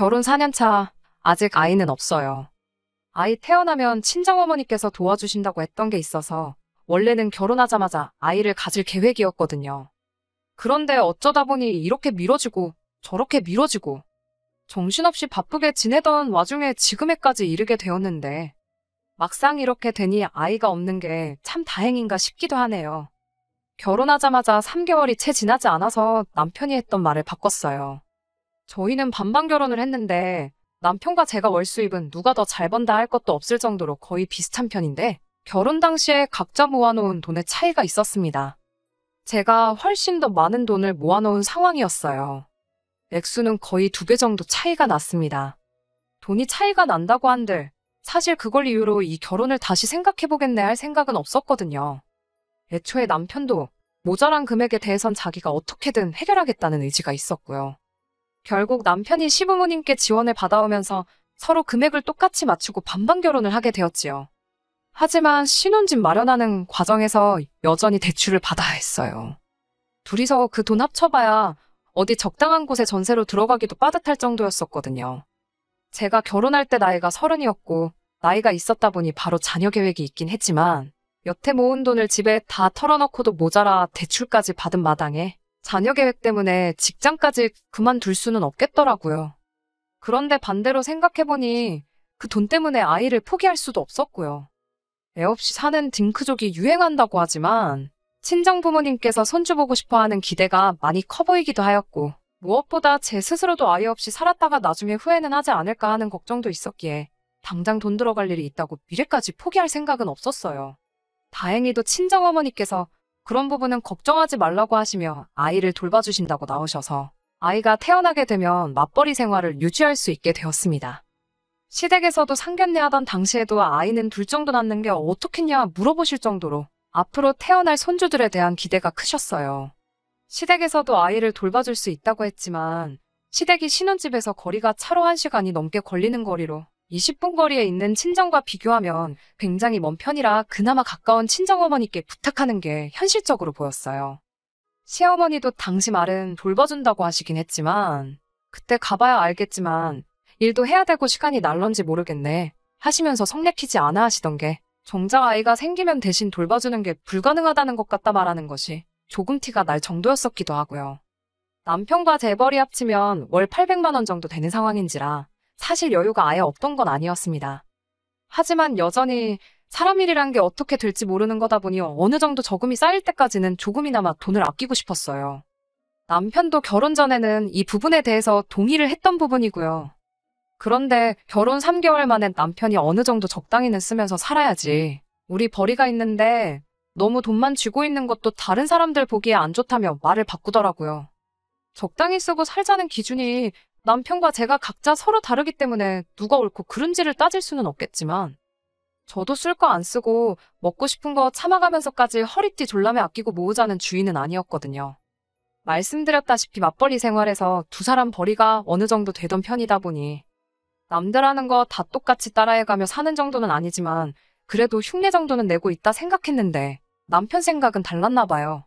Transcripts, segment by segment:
결혼 4년 차, 아직 아이는 없어요. 아이 태어나면 친정어머니께서 도와주신다고 했던 게 있어서 원래는 결혼하자마자 아이를 가질 계획이었거든요. 그런데 어쩌다 보니 이렇게 미뤄지고 저렇게 미뤄지고 정신없이 바쁘게 지내던 와중에 지금에까지 이르게 되었는데 막상 이렇게 되니 아이가 없는 게 참 다행인가 싶기도 하네요. 결혼하자마자 3개월이 채 지나지 않아서 남편이 했던 말을 바꿨어요. 저희는 반반 결혼을 했는데 남편과 제가 월 수입은 누가 더 잘 번다 할 것도 없을 정도로 거의 비슷한 편인데 결혼 당시에 각자 모아놓은 돈의 차이가 있었습니다. 제가 훨씬 더 많은 돈을 모아놓은 상황이었어요. 액수는 거의 2배 정도 차이가 났습니다. 돈이 차이가 난다고 한들 사실 그걸 이유로 이 결혼을 다시 생각해보겠네 할 생각은 없었거든요. 애초에 남편도 모자란 금액에 대해선 자기가 어떻게든 해결하겠다는 의지가 있었고요. 결국 남편이 시부모님께 지원을 받아오면서 서로 금액을 똑같이 맞추고 반반 결혼을 하게 되었지요. 하지만 신혼집 마련하는 과정에서 여전히 대출을 받아야 했어요. 둘이서 그 돈 합쳐봐야 어디 적당한 곳에 전세로 들어가기도 빠듯할 정도였었거든요. 제가 결혼할 때 나이가 30이었고 나이가 있었다 보니 바로 자녀 계획이 있긴 했지만 여태 모은 돈을 집에 다 털어넣고도 모자라 대출까지 받은 마당에 자녀 계획 때문에 직장까지 그만둘 수는 없겠더라고요. 그런데 반대로 생각해보니 그 돈 때문에 아이를 포기할 수도 없었고요. 애 없이 사는 딩크족이 유행한다고 하지만 친정 부모님께서 손주 보고 싶어하는 기대가 많이 커 보이기도 하였고 무엇보다 제 스스로도 아이 없이 살았다가 나중에 후회는 하지 않을까 하는 걱정도 있었기에 당장 돈 들어갈 일이 있다고 미래까지 포기할 생각은 없었어요. 다행히도 친정어머니께서 그런 부분은 걱정하지 말라고 하시며 아이를 돌봐주신다고 나오셔서 아이가 태어나게 되면 맞벌이 생활을 유지할 수 있게 되었습니다. 시댁에서도 상견례 하던 당시에도 아이는 둘 정도 낳는 게 어떻겠냐 물어보실 정도로 앞으로 태어날 손주들에 대한 기대가 크셨어요. 시댁에서도 아이를 돌봐줄 수 있다고 했지만 시댁이 신혼집에서 거리가 차로 1시간이 넘게 걸리는 거리로 20분 거리에 있는 친정과 비교하면 굉장히 먼 편이라 그나마 가까운 친정어머니께 부탁하는 게 현실적으로 보였어요. 시어머니도 당시 말은 돌봐준다고 하시긴 했지만 그때 가봐야 알겠지만 일도 해야 되고 시간이 날런지 모르겠네 하시면서 성 내키지 않아 하시던 게 정작 아이가 생기면 대신 돌봐주는 게 불가능하다는 것 같다 말하는 것이 조금 티가 날 정도였었기도 하고요. 남편과 재벌이 합치면 월 800만 원 정도 되는 상황인지라 사실 여유가 아예 없던 건 아니었습니다. 하지만 여전히 사람 일이란 게 어떻게 될지 모르는 거다 보니 어느 정도 저금이 쌓일 때까지는 조금이나마 돈을 아끼고 싶었어요. 남편도 결혼 전에는 이 부분에 대해서 동의를 했던 부분이고요. 그런데 결혼 3개월 만에 남편이 어느 정도 적당히는 쓰면서 살아야지. 우리 벌이가 있는데 너무 돈만 쥐고 있는 것도 다른 사람들 보기에 안 좋다며 말을 바꾸더라고요. 적당히 쓰고 살자는 기준이 남편과 제가 각자 서로 다르기 때문에 누가 옳고 그른지를 따질 수는 없겠지만 저도 쓸 거 안 쓰고 먹고 싶은 거 참아가면서까지 허리띠 졸라매 아끼고 모으자는 주의는 아니었거든요. 말씀드렸다시피 맞벌이 생활에서 두 사람 벌이가 어느 정도 되던 편이다 보니 남들 하는 거 다 똑같이 따라해가며 사는 정도는 아니지만 그래도 흉내 정도는 내고 있다 생각했는데 남편 생각은 달랐나 봐요.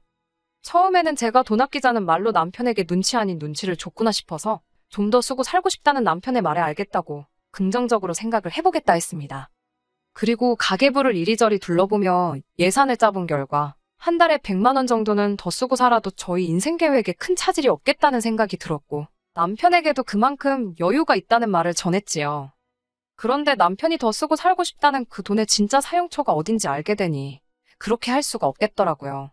처음에는 제가 돈 아끼자는 말로 남편에게 눈치 아닌 눈치를 줬구나 싶어서 좀 더 쓰고 살고 싶다는 남편의 말에 알겠다고 긍정적으로 생각을 해보겠다 했습니다. 그리고 가계부를 이리저리 둘러보며 예산을 짜본 결과 한 달에 100만 원 정도는 더 쓰고 살아도 저희 인생 계획에 큰 차질이 없겠다는 생각이 들었고 남편에게도 그만큼 여유가 있다는 말을 전했지요. 그런데 남편이 더 쓰고 살고 싶다는 그 돈의 진짜 사용처가 어딘지 알게 되니 그렇게 할 수가 없겠더라고요.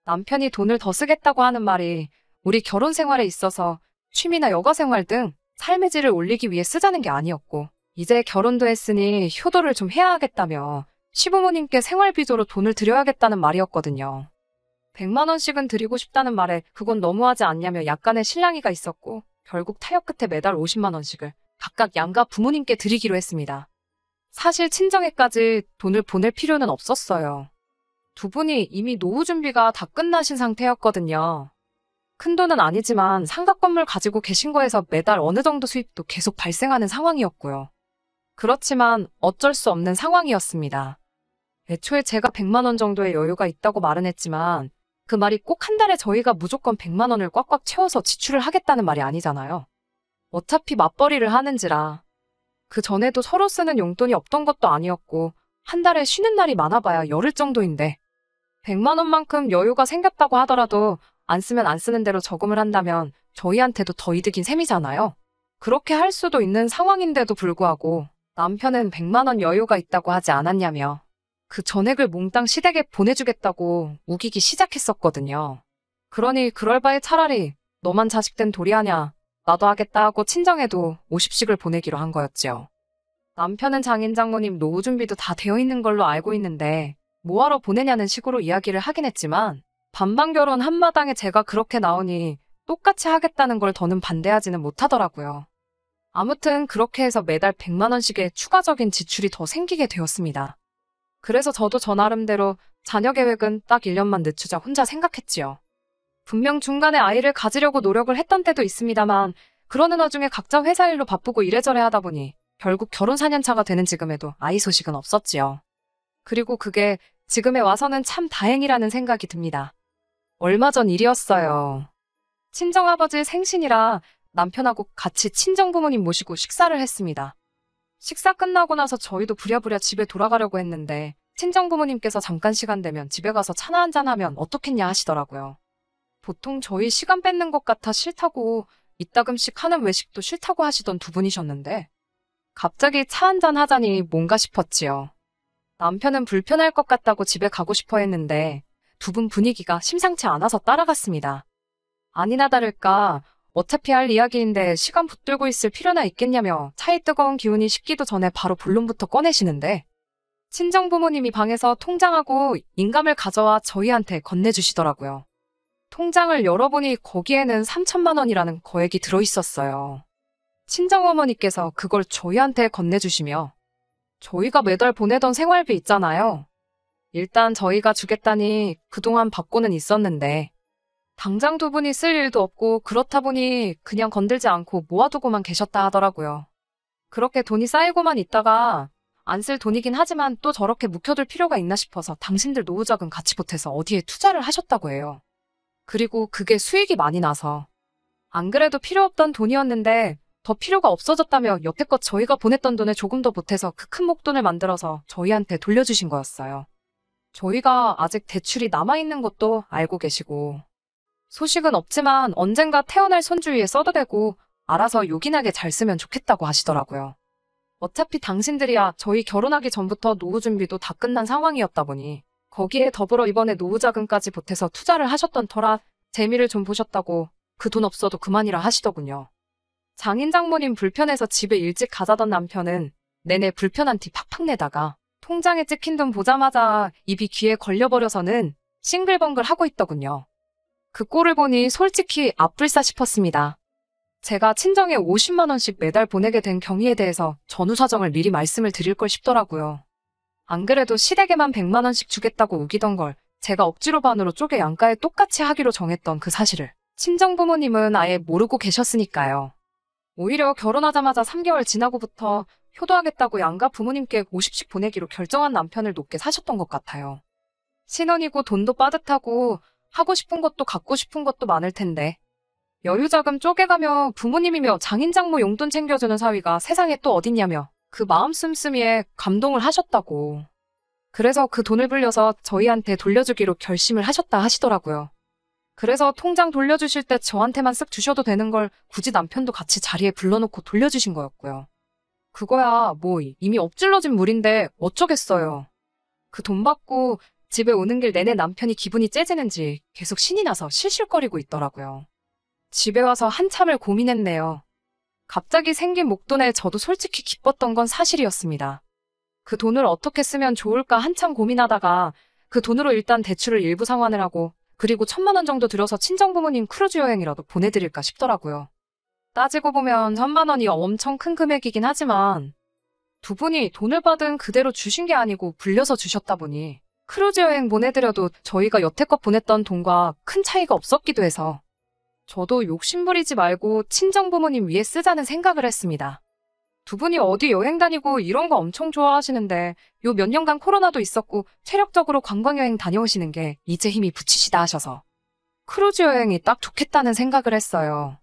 남편이 돈을 더 쓰겠다고 하는 말이 우리 결혼 생활에 있어서 취미나 여가 생활 등 삶의 질을 올리기 위해 쓰자는 게 아니었고 이제 결혼도 했으니 효도를 좀 해야 하겠다며 시부모님께 생활비조로 돈을 드려야겠다는 말이었거든요. 100만 원씩은 드리고 싶다는 말에 그건 너무하지 않냐며 약간의 실랑이가 있었고 결국 타협 끝에 매달 50만 원씩을 각각 양가 부모님께 드리기로 했습니다. 사실 친정에까지 돈을 보낼 필요는 없었어요. 두 분이 이미 노후 준비가 다 끝나신 상태였거든요. 큰 돈은 아니지만 상가 건물 가지고 계신 거에서 매달 어느 정도 수입도 계속 발생하는 상황이었고요. 그렇지만 어쩔 수 없는 상황이었습니다. 애초에 제가 100만 원 정도의 여유가 있다고 말은 했지만 그 말이 꼭 한 달에 저희가 무조건 100만 원을 꽉꽉 채워서 지출을 하겠다는 말이 아니잖아요. 어차피 맞벌이를 하는지라. 그 전에도 서로 쓰는 용돈이 없던 것도 아니었고 한 달에 쉬는 날이 많아봐야 열흘 정도인데 100만 원만큼 여유가 생겼다고 하더라도 안 쓰면 안 쓰는 대로 저금을 한다면 저희한테도 더 이득인 셈이잖아요. 그렇게 할 수도 있는 상황인데도 불구하고 남편은 100만 원 여유가 있다고 하지 않았냐며 그 전액을 몽땅 시댁에 보내주겠다고 우기기 시작했었거든요. 그러니 그럴 바에 차라리 너만 자식된 도리하냐 나도 하겠다 하고 친정에도 50씩을 보내기로 한 거였죠. 남편은 장인 장모님 노후 준비도 다 되어 있는 걸로 알고 있는데 뭐하러 보내냐는 식으로 이야기를 하긴 했지만 반반 결혼 한마당에 제가 그렇게 나오니 똑같이 하겠다는 걸 더는 반대하지는 못하더라고요. 아무튼 그렇게 해서 매달 100만 원씩의 추가적인 지출이 더 생기게 되었습니다. 그래서 저도 저 나름대로 자녀 계획은 딱 1년만 늦추자 혼자 생각했지요. 분명 중간에 아이를 가지려고 노력을 했던 때도 있습니다만 그러는 와중에 각자 회사 일로 바쁘고 이래저래 하다 보니 결국 결혼 4년 차가 되는 지금에도 아이 소식은 없었지요. 그리고 그게 지금에 와서는 참 다행이라는 생각이 듭니다. 얼마 전 일이었어요. 친정아버지 생신이라 남편하고 같이 친정부모님 모시고 식사를 했습니다. 식사 끝나고 나서 저희도 부랴부랴 집에 돌아가려고 했는데 친정부모님께서 잠깐 시간 되면 집에 가서 차나 한잔하면 어떻겠냐 하시더라고요. 보통 저희 시간 뺏는 것 같아 싫다고 이따금씩 하는 외식도 싫다고 하시던 두 분이셨는데 갑자기 차 한잔 하자니 뭔가 싶었지요. 남편은 불편할 것 같다고 집에 가고 싶어 했는데 두 분 분위기가 심상치 않아서 따라갔습니다. 아니나 다를까 어차피 할 이야기인데 시간 붙들고 있을 필요나 있겠냐며 차의 뜨거운 기운이 식기도 전에 바로 본론부터 꺼내시는데 친정부모님이 방에서 통장하고 인감을 가져와 저희한테 건네주시더라고요. 통장을 열어보니 거기에는 3천만 원이라는 거액이 들어있었어요. 친정어머니께서 그걸 저희한테 건네주시며 저희가 매달 보내던 생활비 있잖아요. 일단 저희가 주겠다니 그동안 받고는 있었는데 당장 두 분이 쓸 일도 없고 그렇다 보니 그냥 건들지 않고 모아두고만 계셨다 하더라고요. 그렇게 돈이 쌓이고만 있다가 안 쓸 돈이긴 하지만 또 저렇게 묵혀둘 필요가 있나 싶어서 당신들 노후자금 같이 보태서 어디에 투자를 하셨다고 해요. 그리고 그게 수익이 많이 나서 안 그래도 필요 없던 돈이었는데 더 필요가 없어졌다며 여태껏 저희가 보냈던 돈에 조금 더 보태서 그 큰 목돈을 만들어서 저희한테 돌려주신 거였어요. 저희가 아직 대출이 남아있는 것도 알고 계시고 소식은 없지만 언젠가 태어날 손주 위에 써도 되고 알아서 요긴하게 잘 쓰면 좋겠다고 하시더라고요. 어차피 당신들이야 저희 결혼하기 전부터 노후 준비도 다 끝난 상황이었다 보니 거기에 더불어 이번에 노후자금까지 보태서 투자를 하셨던 터라 재미를 좀 보셨다고 그 돈 없어도 그만이라 하시더군요. 장인 장모님 불편해서 집에 일찍 가자던 남편은 내내 불편한 티 팍팍 내다가 통장에 찍힌 돈 보자마자 입이 귀에 걸려버려서는 싱글벙글 하고 있더군요. 그 꼴을 보니 솔직히 앞불싸 싶었습니다. 제가 친정에 50만 원씩 매달 보내게 된 경위에 대해서 전후 사정을 미리 말씀을 드릴 걸 싶더라고요. 안 그래도 시댁에만 100만 원씩 주겠다고 우기던 걸 제가 억지로 반으로 쪼개 양가에 똑같이 하기로 정했던 그 사실을 친정부모님은 아예 모르고 계셨으니까요. 오히려 결혼하자마자 3개월 지나고부터 효도하겠다고 양가 부모님께 50씩 보내기로 결정한 남편을 높게 사셨던 것 같아요. 신혼이고 돈도 빠듯하고 하고 싶은 것도 갖고 싶은 것도 많을 텐데 여유자금 쪼개가며 부모님이며 장인장모 용돈 챙겨주는 사위가 세상에 또 어딨냐며 그 마음 씀씀이에 감동을 하셨다고. 그래서 그 돈을 불려서 저희한테 돌려주기로 결심을 하셨다 하시더라고요. 그래서 통장 돌려주실 때 저한테만 쓱 주셔도 되는 걸 굳이 남편도 같이 자리에 불러놓고 돌려주신 거였고요. 그거야 뭐 이미 엎질러진 물인데 어쩌겠어요. 그 돈 받고 집에 오는 길 내내 남편이 기분이 째지는지 계속 신이 나서 실실거리고 있더라고요. 집에 와서 한참을 고민했네요. 갑자기 생긴 목돈에 저도 솔직히 기뻤던 건 사실이었습니다. 그 돈을 어떻게 쓰면 좋을까 한참 고민하다가 그 돈으로 일단 대출을 일부 상환을 하고 그리고 1,000만 원 정도 들여서 친정부모님 크루즈 여행이라도 보내드릴까 싶더라고요. 따지고 보면 1,000만 원이 엄청 큰 금액이긴 하지만 두 분이 돈을 받은 그대로 주신 게 아니고 불려서 주셨다 보니 크루즈 여행 보내드려도 저희가 여태껏 보냈던 돈과 큰 차이가 없었기도 해서 저도 욕심부리지 말고 친정부모님 위해 쓰자는 생각을 했습니다. 두 분이 어디 여행 다니고 이런 거 엄청 좋아하시는데 요 몇 년간 코로나도 있었고 체력적으로 관광여행 다녀오시는 게 이제 힘이 붙이시다 하셔서 크루즈 여행이 딱 좋겠다는 생각을 했어요.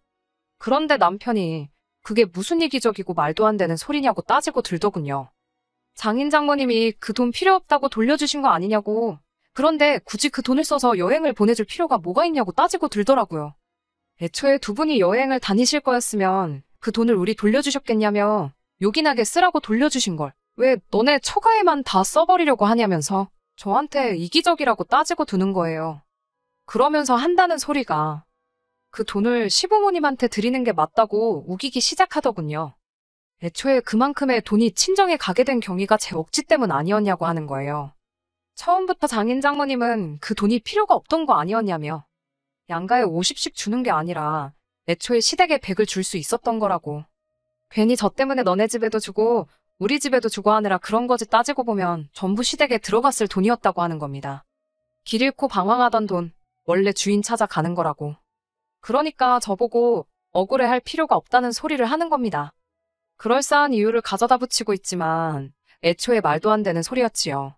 그런데 남편이 그게 무슨 이기적이고 말도 안 되는 소리냐고 따지고 들더군요. 장인 장모님이 그 돈 필요 없다고 돌려주신 거 아니냐고. 그런데 굳이 그 돈을 써서 여행을 보내줄 필요가 뭐가 있냐고 따지고 들더라고요. 애초에 두 분이 여행을 다니실 거였으면 그 돈을 우리 돌려주셨겠냐며 요긴하게 쓰라고 돌려주신 걸 왜 너네 처가에만 다 써버리려고 하냐면서 저한테 이기적이라고 따지고 두는 거예요. 그러면서 한다는 소리가 그 돈을 시부모님한테 드리는 게 맞다고 우기기 시작하더군요. 애초에 그만큼의 돈이 친정에 가게 된 경위가 제 억지 때문 아니었냐고 하는 거예요. 처음부터 장인 장모님은 그 돈이 필요가 없던 거 아니었냐며 양가에 50씩 주는 게 아니라 애초에 시댁에 100을 줄 수 있었던 거라고. 괜히 저 때문에 너네 집에도 주고 우리 집에도 주고 하느라 그런 거지 따지고 보면 전부 시댁에 들어갔을 돈이었다고 하는 겁니다. 길 잃고 방황하던 돈, 원래 주인 찾아가는 거라고. 그러니까 저보고 억울해할 필요가 없다는 소리를 하는 겁니다. 그럴싸한 이유를 가져다 붙이고 있지만 애초에 말도 안 되는 소리였지요.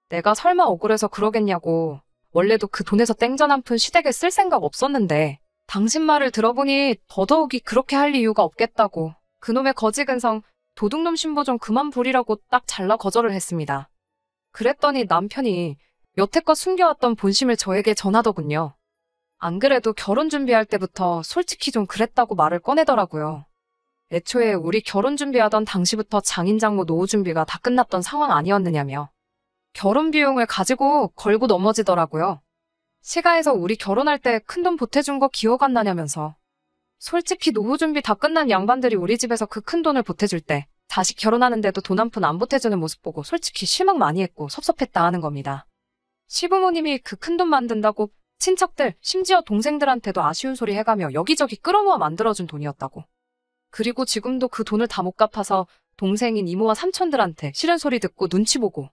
내가 설마 억울해서 그러겠냐고. 원래도 그 돈에서 땡전 한 푼 시댁에 쓸 생각 없었는데 당신 말을 들어보니 더더욱이 그렇게 할 이유가 없겠다고. 그놈의 거지근성 도둑놈 신보 좀 그만 부리라고 딱 잘라 거절을 했습니다. 그랬더니 남편이 여태껏 숨겨왔던 본심을 저에게 전하더군요. 안 그래도 결혼 준비할 때부터 솔직히 좀 그랬다고 말을 꺼내더라고요. 애초에 우리 결혼 준비하던 당시부터 장인장모 노후 준비가 다 끝났던 상황 아니었느냐며. 결혼 비용을 가지고 걸고 넘어지더라고요. 시가에서 우리 결혼할 때 큰돈 보태준 거 기억 안 나냐면서. 솔직히 노후 준비 다 끝난 양반들이 우리 집에서 그 큰돈을 보태줄 때 자식 결혼하는데도 돈 한 푼 안 보태주는 모습 보고 솔직히 실망 많이 했고 섭섭했다 하는 겁니다. 시부모님이 그 큰돈 만든다고 친척들, 심지어 동생들한테도 아쉬운 소리 해가며 여기저기 끌어모아 만들어준 돈이었다고. 그리고 지금도 그 돈을 다 못 갚아서 동생인 이모와 삼촌들한테 싫은 소리 듣고 눈치 보고.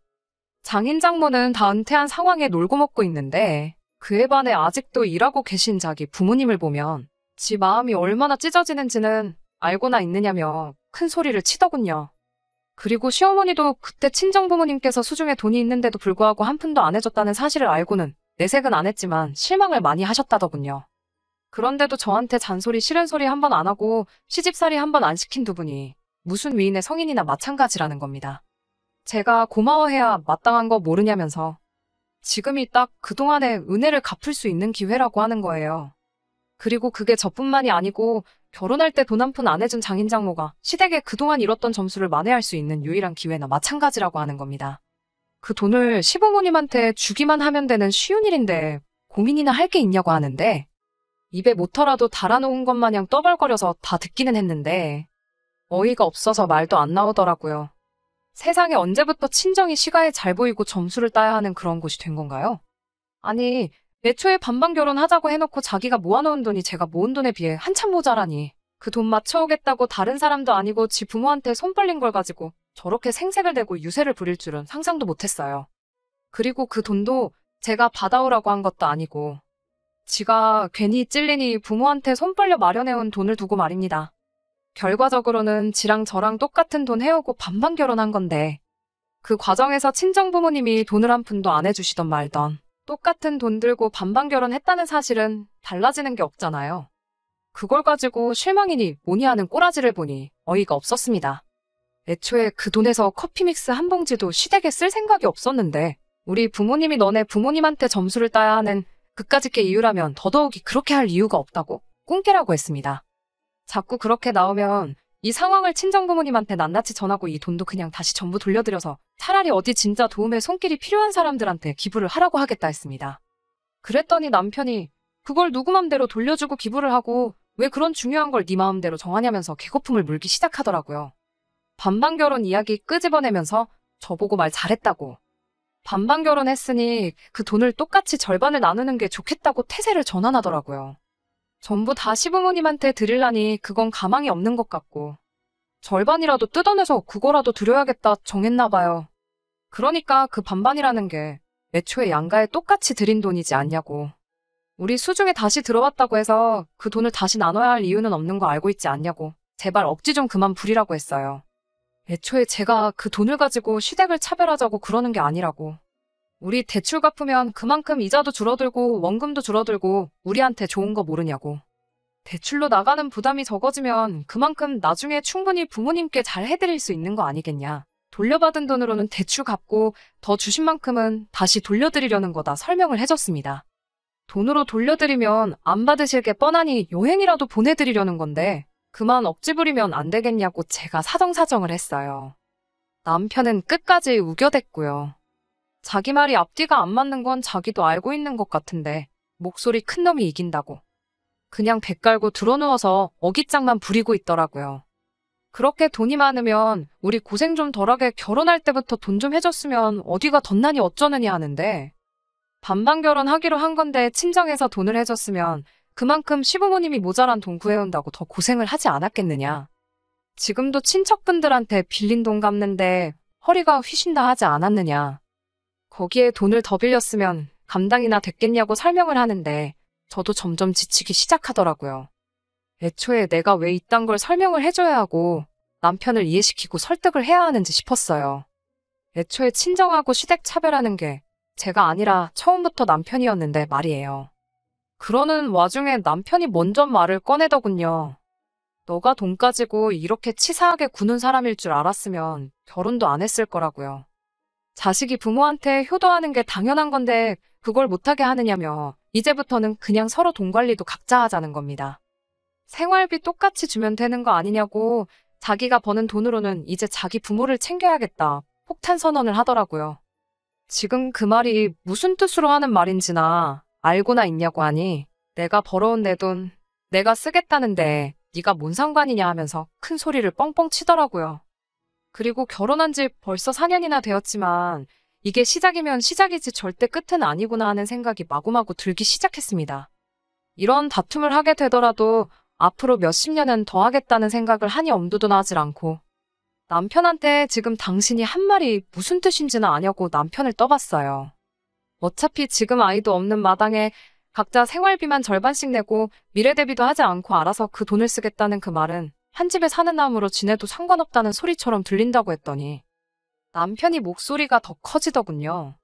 장인 장모는 다 은퇴한 상황에 놀고 먹고 있는데 그에 반해 아직도 일하고 계신 자기 부모님을 보면 지 마음이 얼마나 찢어지는지는 알고나 있느냐며 큰 소리를 치더군요. 그리고 시어머니도 그때 친정부모님께서 수중에 돈이 있는데도 불구하고 한 푼도 안 해줬다는 사실을 알고는 내색은 안 했지만 실망을 많이 하셨다더군요. 그런데도 저한테 잔소리 싫은 소리 한 번 안 하고 시집살이 한 번 안 시킨 두 분이 무슨 위인의 성인이나 마찬가지라는 겁니다. 제가 고마워해야 마땅한 거 모르냐면서 지금이 딱 그동안의 은혜를 갚을 수 있는 기회라고 하는 거예요. 그리고 그게 저뿐만이 아니고 결혼할 때 돈 한 푼 안 해준 장인장모가 시댁에 그동안 잃었던 점수를 만회할 수 있는 유일한 기회나 마찬가지라고 하는 겁니다. 그 돈을 시부모님한테 주기만 하면 되는 쉬운 일인데 고민이나 할 게 있냐고 하는데 입에 모터라도 달아놓은 것 마냥 떠벌거려서 다 듣기는 했는데 어이가 없어서 말도 안 나오더라고요. 세상에 언제부터 친정이 시가에 잘 보이고 점수를 따야 하는 그런 곳이 된 건가요? 아니, 애초에 반반 결혼하자고 해놓고 자기가 모아놓은 돈이 제가 모은 돈에 비해 한참 모자라니. 그 돈 맞춰오겠다고 다른 사람도 아니고 지 부모한테 손 벌린 걸 가지고 저렇게 생색을 내고 유세를 부릴 줄은 상상도 못했어요. 그리고 그 돈도 제가 받아오라고 한 것도 아니고 지가 괜히 찔리니 부모한테 손 벌려 마련해온 돈을 두고 말입니다. 결과적으로는 지랑 저랑 똑같은 돈 해오고 반반 결혼한 건데 그 과정에서 친정부모님이 돈을 한 푼도 안 해주시던 말던 똑같은 돈 들고 반반 결혼했다는 사실은 달라지는 게 없잖아요. 그걸 가지고 실망이니 뭐니 하는 꼬라지를 보니 어이가 없었습니다. 애초에 그 돈에서 커피 믹스 한 봉지도 시댁에 쓸 생각이 없었는데 우리 부모님이 너네 부모님한테 점수를 따야 하는 그까짓 게 이유라면 더더욱이 그렇게 할 이유가 없다고 꿍깨라고 했습니다. 자꾸 그렇게 나오면 이 상황을 친정부모님한테 낱낱이 전하고 이 돈도 그냥 다시 전부 돌려드려서 차라리 어디 진짜 도움의 손길이 필요한 사람들한테 기부를 하라고 하겠다 했습니다. 그랬더니 남편이 그걸 누구 맘대로 돌려주고 기부를 하고 왜 그런 중요한 걸 네 마음대로 정하냐면서 개거품을 물기 시작하더라고요. 반반 결혼 이야기 끄집어내면서 저보고 말 잘했다고. 반반 결혼했으니 그 돈을 똑같이 절반을 나누는 게 좋겠다고 태세를 전환하더라고요. 전부 다 시부모님한테 드리려니 그건 가망이 없는 것 같고 절반이라도 뜯어내서 그거라도 드려야겠다 정했나 봐요. 그러니까 그 반반이라는 게 애초에 양가에 똑같이 드린 돈이지 않냐고. 우리 수중에 다시 들어왔다고 해서 그 돈을 다시 나눠야 할 이유는 없는 거 알고 있지 않냐고 제발 억지 좀 그만 부리라고 했어요. 애초에 제가 그 돈을 가지고 시댁을 차별하자고 그러는 게 아니라고. 우리 대출 갚으면 그만큼 이자도 줄어들고 원금도 줄어들고 우리한테 좋은 거 모르냐고. 대출로 나가는 부담이 적어지면 그만큼 나중에 충분히 부모님께 잘 해드릴 수 있는 거 아니겠냐. 돌려받은 돈으로는 대출 갚고 더 주신 만큼은 다시 돌려드리려는 거다 설명을 해줬습니다. 돈으로 돌려드리면 안 받으실 게 뻔하니 여행이라도 보내드리려는 건데 그만 억지 부리면 안 되겠냐고 제가 사정사정을 했어요. 남편은 끝까지 우겨댔고요. 자기 말이 앞뒤가 안 맞는 건 자기도 알고 있는 것 같은데 목소리 큰 놈이 이긴다고. 그냥 배 깔고 드러누워서 어깃장만 부리고 있더라고요. 그렇게 돈이 많으면 우리 고생 좀 덜하게 결혼할 때부터 돈 좀 해줬으면 어디가 덧나니 어쩌느니 하는데 반반 결혼하기로 한 건데 친정에서 돈을 해줬으면 그만큼 시부모님이 모자란 돈 구해온다고 더 고생을 하지 않았겠느냐. 지금도 친척분들한테 빌린 돈 갚는데 허리가 휘신다 하지 않았느냐. 거기에 돈을 더 빌렸으면 감당이나 됐겠냐고 설명을 하는데 저도 점점 지치기 시작하더라고요. 애초에 내가 왜 이딴 걸 설명을 해줘야 하고 남편을 이해시키고 설득을 해야 하는지 싶었어요. 애초에 친정하고 시댁 차별하는 게 제가 아니라 처음부터 남편이었는데 말이에요. 그러는 와중에 남편이 먼저 말을 꺼내더군요. 너가 돈 가지고 이렇게 치사하게 구는 사람일 줄 알았으면 결혼도 안 했을 거라고요. 자식이 부모한테 효도하는 게 당연한 건데 그걸 못하게 하느냐며 이제부터는 그냥 서로 돈 관리도 각자 하자는 겁니다. 생활비 똑같이 주면 되는 거 아니냐고 자기가 버는 돈으로는 이제 자기 부모를 챙겨야겠다 폭탄 선언을 하더라고요. 지금 그 말이 무슨 뜻으로 하는 말인지나 알고나 있냐고 하니 내가 벌어온 내 돈 내가 쓰겠다는데 네가 뭔 상관이냐 하면서 큰 소리를 뻥뻥 치더라고요. 그리고 결혼한 지 벌써 4년이나 되었지만 이게 시작이면 시작이지 절대 끝은 아니구나 하는 생각이 마구마구 들기 시작했습니다. 이런 다툼을 하게 되더라도 앞으로 몇십 년은 더 하겠다는 생각을 하니 엄두도 나질 않고 남편한테 지금 당신이 한 말이 무슨 뜻인지는 아냐고 남편을 떠봤어요. 어차피 지금 아이도 없는 마당에 각자 생활비만 절반씩 내고 미래 대비도 하지 않고 알아서 그 돈을 쓰겠다는 그 말은 한 집에 사는 남으로 지내도 상관없다는 소리처럼 들린다고 했더니 남편이 목소리가 더 커지더군요.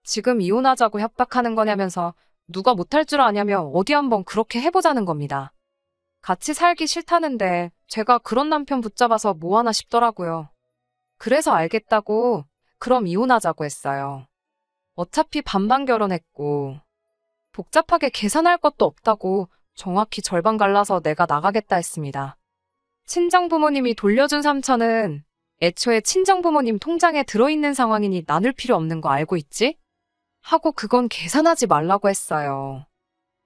지금 이혼하자고 협박하는 거냐면서 누가 못할 줄 아냐며 어디 한번 그렇게 해보자는 겁니다. 같이 살기 싫다는데 제가 그런 남편 붙잡아서 뭐하나 싶더라고요. 그래서 알겠다고 그럼 이혼하자고 했어요. 어차피 반반 결혼했고 복잡하게 계산할 것도 없다고 정확히 절반 갈라서 내가 나가겠다 했습니다. 친정부모님이 돌려준 3천은 애초에 친정부모님 통장에 들어있는 상황이니 나눌 필요 없는 거 알고 있지? 하고 그건 계산하지 말라고 했어요.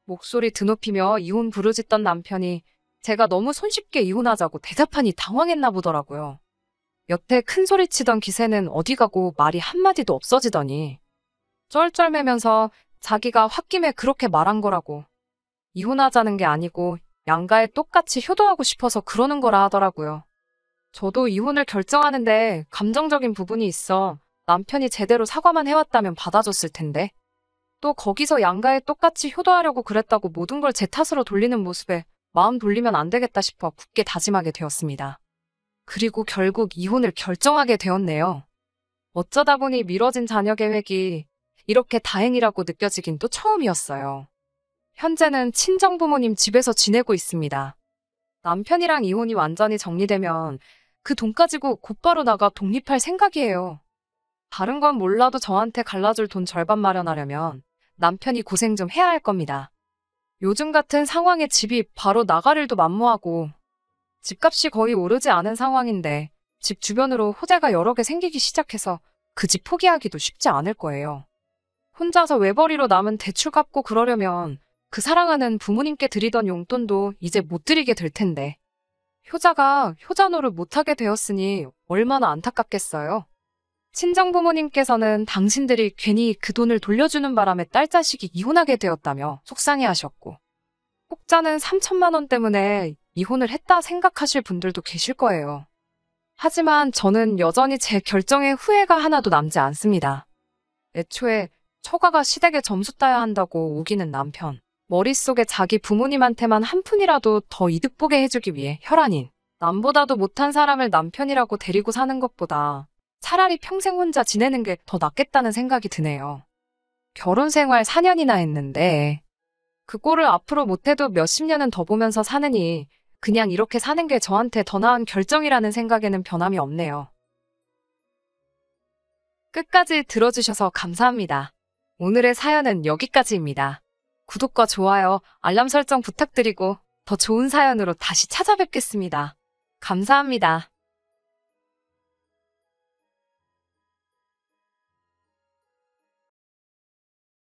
목소리 드높이며 이혼 부르짖던 남편이 제가 너무 손쉽게 이혼하자고 대답하니 당황했나 보더라고요. 여태 큰 소리 치던 기세는 어디 가고 말이 한마디도 없어지더니 쩔쩔매면서 자기가 홧김에 그렇게 말한 거라고 이혼하자는 게 아니고 양가에 똑같이 효도하고 싶어서 그러는 거라 하더라고요. 저도 이혼을 결정하는데 감정적인 부분이 있어 남편이 제대로 사과만 해왔다면 받아줬을 텐데 또 거기서 양가에 똑같이 효도하려고 그랬다고 모든 걸 제 탓으로 돌리는 모습에 마음 돌리면 안 되겠다 싶어 굳게 다짐하게 되었습니다. 그리고 결국 이혼을 결정하게 되었네요. 어쩌다 보니 미뤄진 자녀 계획이 이렇게 다행이라고 느껴지긴 또 처음이었어요. 현재는 친정부모님 집에서 지내고 있습니다. 남편이랑 이혼이 완전히 정리되면 그 돈 가지고 곧바로 나가 독립할 생각이에요. 다른 건 몰라도 저한테 갈라줄 돈 절반 마련하려면 남편이 고생 좀 해야 할 겁니다. 요즘 같은 상황에 집이 바로 나갈 일도 만무하고 집값이 거의 오르지 않은 상황인데 집 주변으로 호재가 여러 개 생기기 시작해서 그 집 포기하기도 쉽지 않을 거예요. 혼자서 외벌이로 남은 대출 갚고 그러려면 그 사랑하는 부모님께 드리던 용돈도 이제 못 드리게 될 텐데 효자가 효자노를 못하게 되었으니 얼마나 안타깝겠어요. 친정부모님께서는 당신들이 괜히 그 돈을 돌려주는 바람에 딸 자식이 이혼하게 되었다며 속상해하셨고 혹자는 3천만 원 때문에 이혼을 했다 생각하실 분들도 계실 거예요. 하지만 저는 여전히 제 결정에 후회가 하나도 남지 않습니다. 애초에 처가가 시댁에 점수 따야 한다고 우기는 남편. 머릿속에 자기 부모님한테만 한 푼이라도 더 이득 보게 해주기 위해 혈안인 남보다도 못한 사람을 남편이라고 데리고 사는 것보다 차라리 평생 혼자 지내는 게 더 낫겠다는 생각이 드네요. 결혼 생활 4년이나 했는데 그 꼴을 앞으로 못해도 몇십 년은 더 보면서 사느니 그냥 이렇게 사는 게 저한테 더 나은 결정이라는 생각에는 변함이 없네요. 끝까지 들어주셔서 감사합니다. 오늘의 사연은 여기까지입니다. 구독과 좋아요, 알람 설정 부탁드리고 더 좋은 사연으로 다시 찾아뵙겠습니다. 감사합니다.